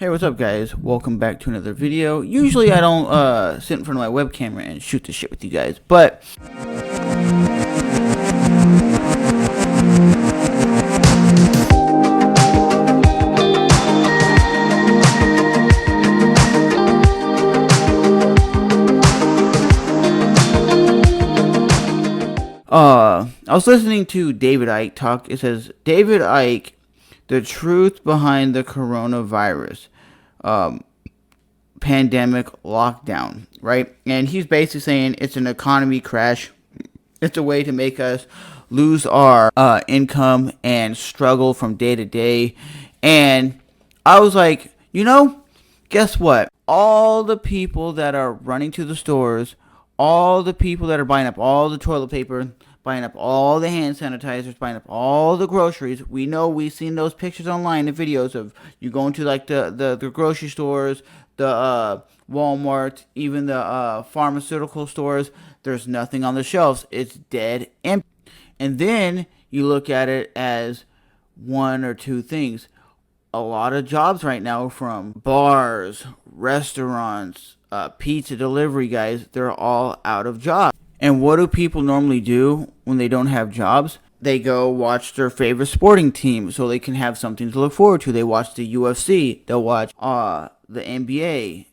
Hey, what's up, guys? Welcome back to another video. Usually I don't sit in front of my web camera and shoot the shit with you guys, but I was listening to David Icke talk. It says David Icke, the truth behind the coronavirus pandemic lockdown, right? And he's basically saying it's an economy crash. It's a way to make us lose our income and struggle from day to day. And I was like, guess what? All the people that are running to the stores, all the people that are buying up all the toilet paper, buying up all the hand sanitizers, buying up all the groceries. We know, we've seen those pictures online and videos of you going to like the grocery stores, the Walmart, even the pharmaceutical stores. There's nothing on the shelves. It's dead empty. And then you look at it as one or two things. A lot of jobs right now, from bars, restaurants, pizza delivery guys, they're all out of jobs. And what do people normally do when they don't have jobs? They go watch their favorite sporting team so they can have something to look forward to. They watch the UFC. They'll watch the NBA,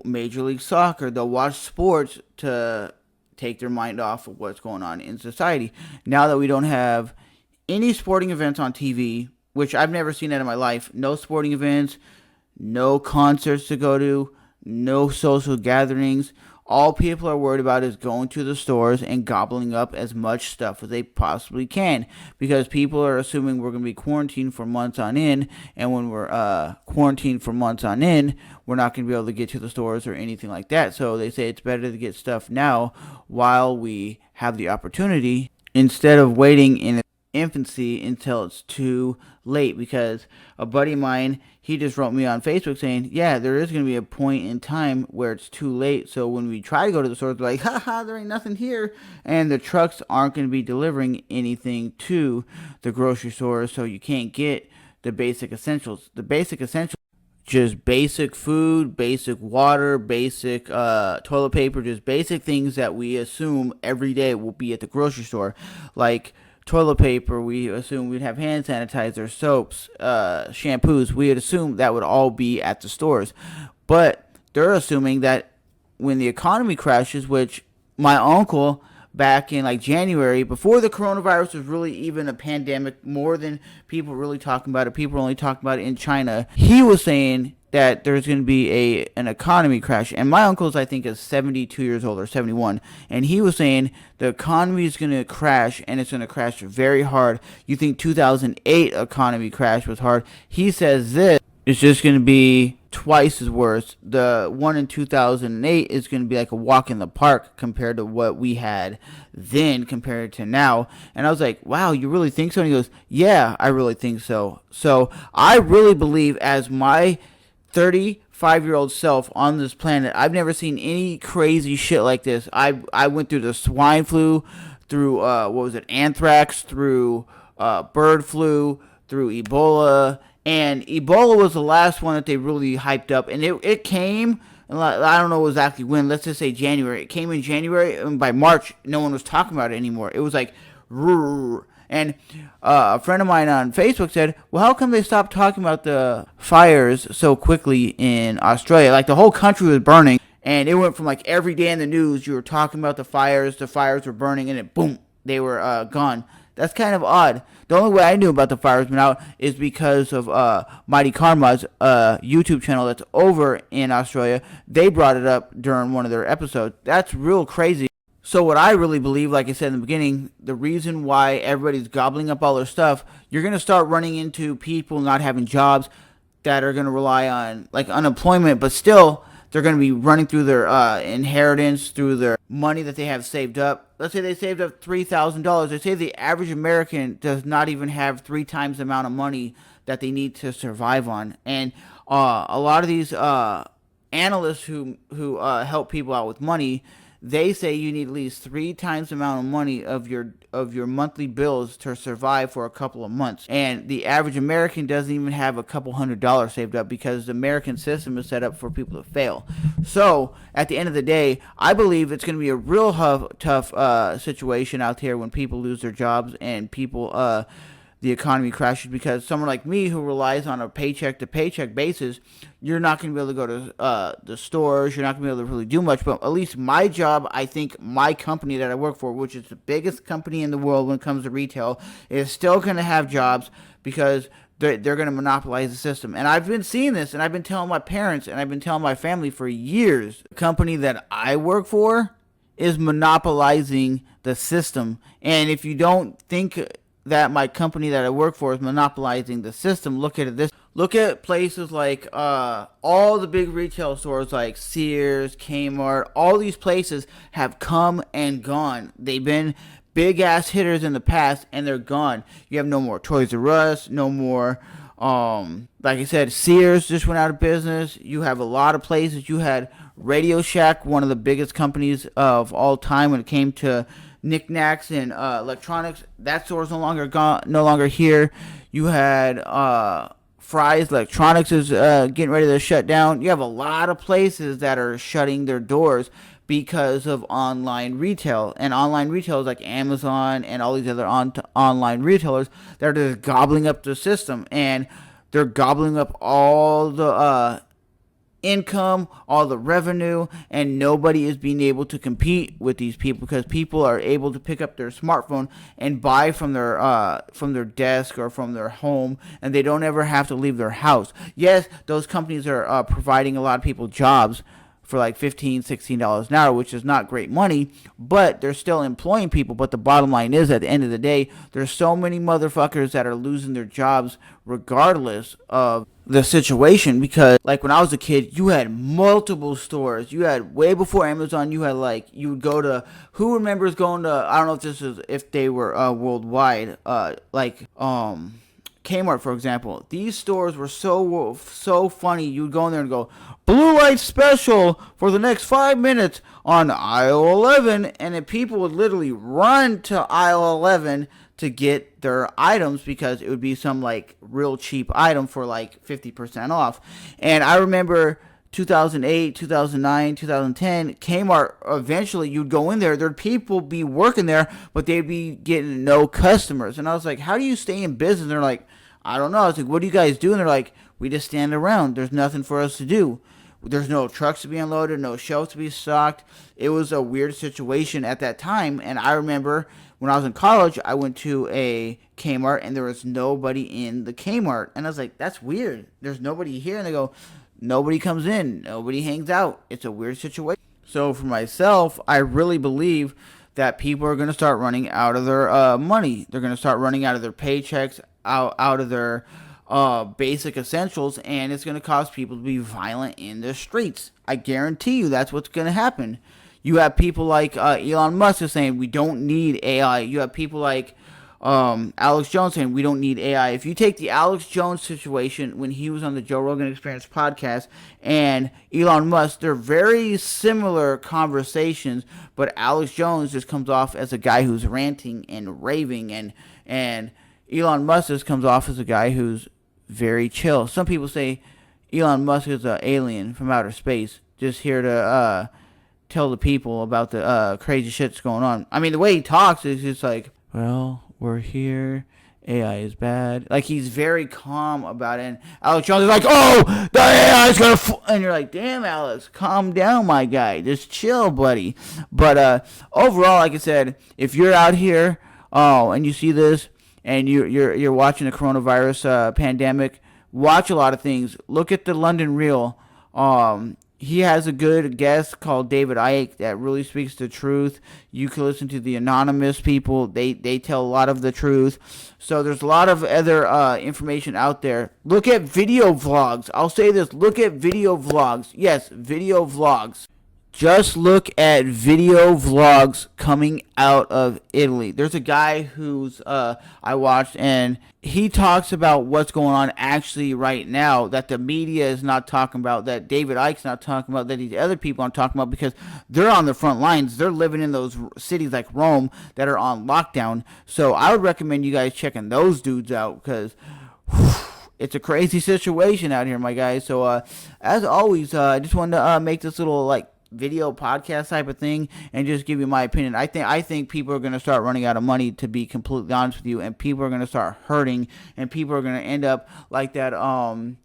Major League Soccer. They'll watch sports to take their mind off of what's going on in society. Now that we don't have any sporting events on TV, which I've never seen that in my life, no sporting events, no concerts to go to, no social gatherings. All people are worried about is going to the stores and gobbling up as much stuff as they possibly can, because people are assuming we're going to be quarantined for months on end, and when we're quarantined for months on end, we're not going to be able to get to the stores or anything like that. So they say it's better to get stuff now while we have the opportunity, instead of waiting in infancy until it's too late. Because a buddy of mine, he just wrote me on Facebook saying, yeah, there is going to be a point in time where it's too late, so when we try to go to the store, they're like, haha, there ain't nothing here, and the trucks aren't going to be delivering anything to the grocery store, so you can't get the basic essentials. The basic essentials, just basic food, basic water, basic toilet paper, just basic things that we assume every day will be at the grocery store, like toilet paper. We assume we'd have hand sanitizer, soaps, shampoos. We would assume that would all be at the stores. But they're assuming that when the economy crashes, which my uncle back in like January, before the coronavirus was really even a pandemic, more than people really talking about it, people were only talking about it in China, he was saying that there's going to be an economy crash. And my uncle's, I think, is 72 years old or 71. And he was saying the economy is going to crash, and it's going to crash very hard. You think 2008 economy crash was hard. He says this is just going to be twice as worse. The one in 2008 is going to be like a walk in the park compared to what we had then compared to now. And I was like, wow, you really think so? And he goes, yeah, I really think so. So I really believe, as my 35-year-old self on this planet, I've never seen any crazy shit like this. I went through the swine flu, through anthrax, through bird flu, through Ebola, and Ebola was the last one that they really hyped up, and it came, I don't know exactly when, let's just say January. It came in January, and by March no one was talking about it anymore. It was like rrr. And a friend of mine on Facebook said, well, how come they stopped talking about the fires so quickly in Australia? Like, the whole country was burning, and it went from like every day in the news you were talking about the fires were burning, and then boom, they were gone. That's kind of odd. The only way I knew about the fires being out is because of Mighty Karma's YouTube channel that's over in Australia. They brought it up during one of their episodes. That's real crazy. So what I really believe, like I said in the beginning, the reason why everybody's gobbling up all their stuff, you're going to start running into people not having jobs that are going to rely on like unemployment, but still they're going to be running through their inheritance, through their money that they have saved up. Let's say they saved up $3,000. They say the average American does not even have 3 times the amount of money that they need to survive on. And a lot of these analysts who help people out with money, they say you need at least 3 times the amount of money of your monthly bills to survive for a couple of months. And the average American doesn't even have a couple $100 saved up because the American system is set up for people to fail. So at the end of the day, I believe it's going to be a real tough situation out here when people lose their jobs and people the economy crashes, because someone like me who relies on a paycheck to paycheck basis, you're not going to be able to go to the stores. You're not going to be able to really do much. But at least my job, I think my company that I work for, which is the biggest company in the world when it comes to retail, is still going to have jobs because they're going to monopolize the system. And I've been seeing this, and I've been telling my parents, and I've been telling my family for years. The company that I work for is monopolizing the system. And if you don't think that my company that I work for is monopolizing the system, look at it this. Look at places like all the big retail stores like Sears, Kmart. All these places have come and gone. They've been big ass hitters in the past, and they're gone. You have no more Toys R Us, no more. Like I said, Sears just went out of business. You have a lot of places. You had Radio Shack, one of the biggest companies of all time when it came to knickknacks and electronics. That store's no longer here. You had Fry's Electronics is getting ready to shut down. You have a lot of places that are shutting their doors because of online retail. And online retailers like Amazon and all these other online retailers, they're just gobbling up the system, and they're gobbling up all the income, all the revenue, and nobody is being able to compete with these people because people are able to pick up their smartphone and buy from their desk or from their home, and they don't ever have to leave their house. Yes, those companies are providing a lot of people jobs for like $15, $16 an hour, which is not great money, but they're still employing people. But the bottom line is, at the end of the day, there's so many motherfuckers that are losing their jobs regardless of the situation, because like when I was a kid, you had multiple stores. You had, way before Amazon, you had like, you would go to, who remembers going to, I don't know if this is, if they were worldwide, Kmart, for example. These stores were so funny. You would go in there and go, blue light special for the next 5 minutes on aisle 11, and then people would literally run to aisle 11 to get their items because it would be some like real cheap item for like 50% off. And I remember 2008, 2009, 2010, Kmart, eventually you'd go in there, there'd people be working there, but they'd be getting no customers. And I was like, how do you stay in business? And they're like, I don't know. I was like, what do you guys do? And they're like, we just stand around. There's nothing for us to do. There's no trucks to be unloaded, no shelves to be stocked. It was a weird situation at that time. And I remember when I was in college, I went to a Kmart and there was nobody in the Kmart. And I was like, that's weird. There's nobody here. And they go, nobody comes in. Nobody hangs out. It's a weird situation. So for myself, I really believe that people are going to start running out of their money. They're going to start running out of their paychecks, out of their basic essentials, and it's going to cause people to be violent in the streets. I guarantee you that's what's going to happen. You have people like Elon Musk is saying we don't need AI. You have people like Alex Jones saying we don't need AI. If you take the Alex Jones situation when he was on the Joe Rogan Experience podcast and Elon Musk, they're very similar conversations, but Alex Jones just comes off as a guy who's ranting and raving, and Elon Musk just comes off as a guy who's very chill. Some people say Elon Musk is an alien from outer space, just here to tell the people about the crazy shit that's going on. I mean, the way he talks is just like, well, we're here. AI is bad. Like, he's very calm about it. And Alex Jones is like, oh, the AI is going to... And you're like, damn, Alex, calm down, my guy. Just chill, buddy. But overall, like I said, if you're out here and you see this and you're watching the coronavirus pandemic, watch a lot of things. Look at the London Real. He has a good guest called David Icke that really speaks the truth. You can listen to the anonymous people. They tell a lot of the truth. So there's a lot of other information out there. Look at video vlogs. I'll say this. Look at video vlogs. Yes, video vlogs. Just look at video vlogs coming out of Italy. There's a guy who's I watched, and he talks about what's going on actually right now that the media is not talking about, that David Icke's not talking about, that these other people aren't talking about, because they're on the front lines. They're living in those cities like Rome that are on lockdown. So I would recommend you guys checking those dudes out, because it's a crazy situation out here, my guys. So as always, I just wanted to make this little like video podcast type of thing and just give you my opinion. I think people are going to start running out of money, to be completely honest with you, and people are going to start hurting, and people are going to end up like that Tom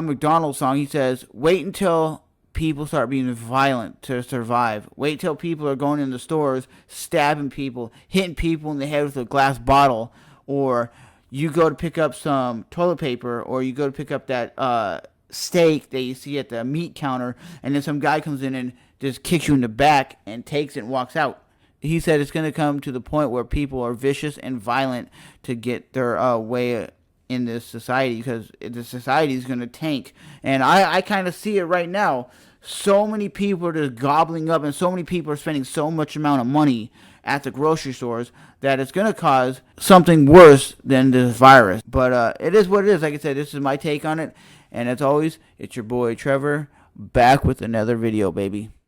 McDonald song. He says, wait until people start being violent to survive. Wait till people are going into stores, stabbing people, hitting people in the head with a glass bottle, or you go to pick up some toilet paper, or you go to pick up that steak that you see at the meat counter, and then some guy comes in and just kicks you in the back and takes it and walks out. He said it's going to come to the point where people are vicious and violent to get their way in this society, because the society is going to tank. And I kind of see it right now. So many people are just gobbling up, and so many people are spending so much amount of money at the grocery stores that it's going to cause something worse than this virus. But it is what it is. Like I said, this is my take on it. And as always, it's your boy Trevor, back with another video, baby.